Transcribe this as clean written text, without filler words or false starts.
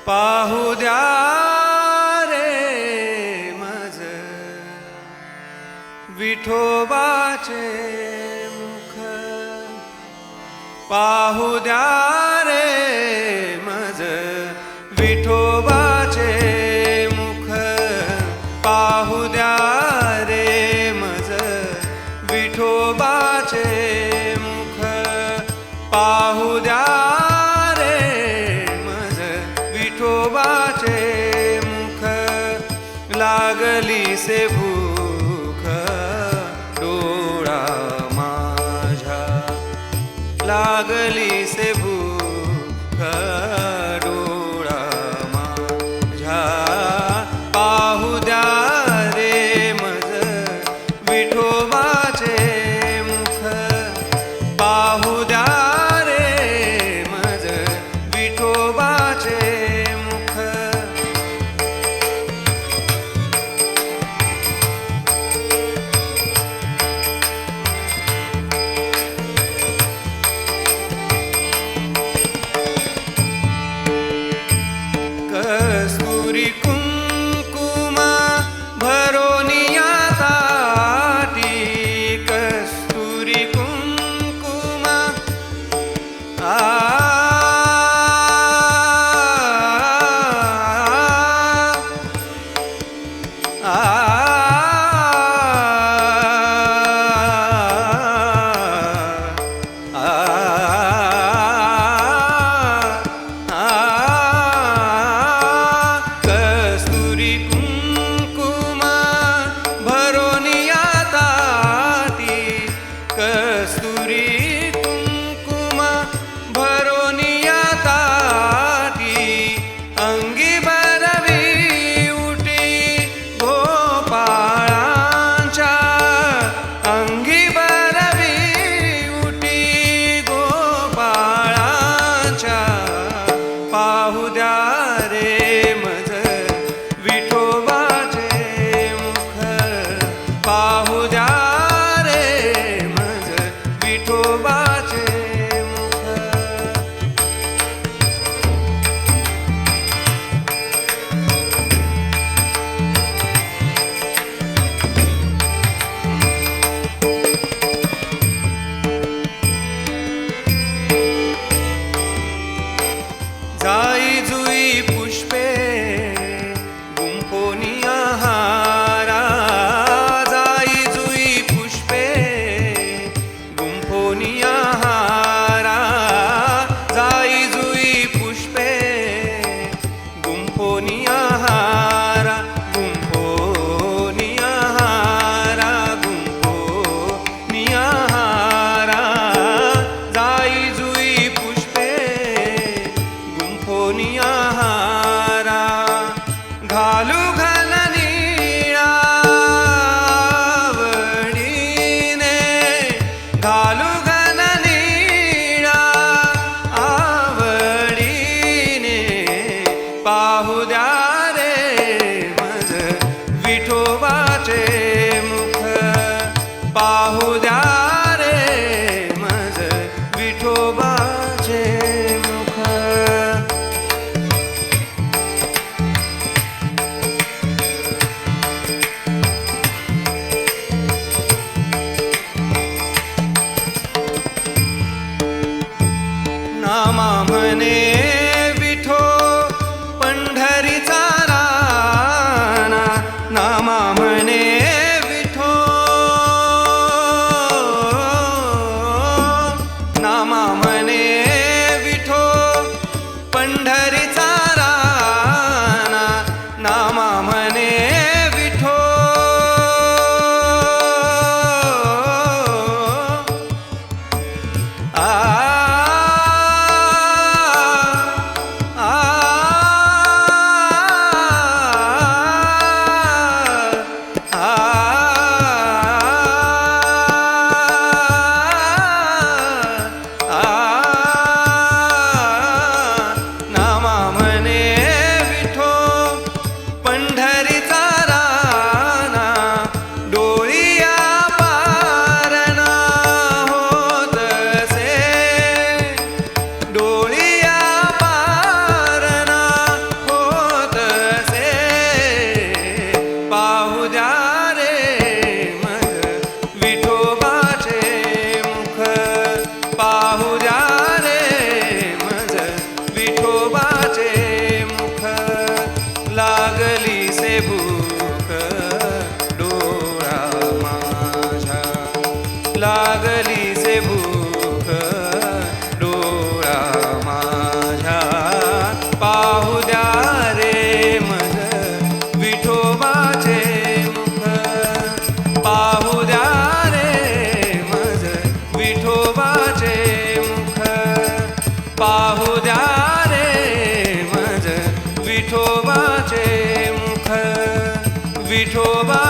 पाहू द्या रे मज विठोबाचे मुख, पाहू द्या रे मज विठोबाचे मुख, पाहू द्या रे मज विठोबाचे मुख, पाहू द्या रे मज विठोबाचे मुख, लागली से भूक डोळा माझ्या, लागली से भूक डोळा माझ्या, पाहू द्या रे मज विठोबाचे मुख, पाहू द्या रे मज विठोबाचे मुख. कस्तुरी कुंकुम भरोनिया ताटी, कस्तुरी कुंकुम आ कस्तुरी कुंकुम भरोनिया ताटी, कस्तुरी कुंकुम भरोनिया ताटी, अंगी भरवी उटी गोपाळांच्या, अंगी भरवी उटी गोपाळांच्या, पाहू द्या रे मज विठोबाचे मुख, पाहू द्या रे मज विठोबाचे मुख. जाई जुई पुष्पे गुंफोनिया हारा, जाई जुई पुष्पे गुंफोनिया हारा, जाई जुई पुष्पे गुंफोनिया हारा, गुंफोनिया हारा, गुंफोनिया हारा, जाई जुई पुष्पे गुंफोनिया हारा, घालू घन निळा आवडीने, घालू घन निळा आवडीने, पाहू द्या रे मज विठोबाचे मुख, पाहू द्या रे मज विठोबाचे मुख. नामा म्हणे विठो पंढरीचा राणा, नामा म्हणे विठो, नामा म्हणे विठो पंढरीचा राणा, नामा म्हणे विठो, आ नाम विठोबाचे मुख लागली से भूक डोळा माझ्या लागली से भूक डोळा माझ्या पाहू द्या रे मज विठोबाचे मुख पाहू द्या रे मज विठोबाचे मुख पाहू द्या रे मज विठोबाचे मुख विठोबा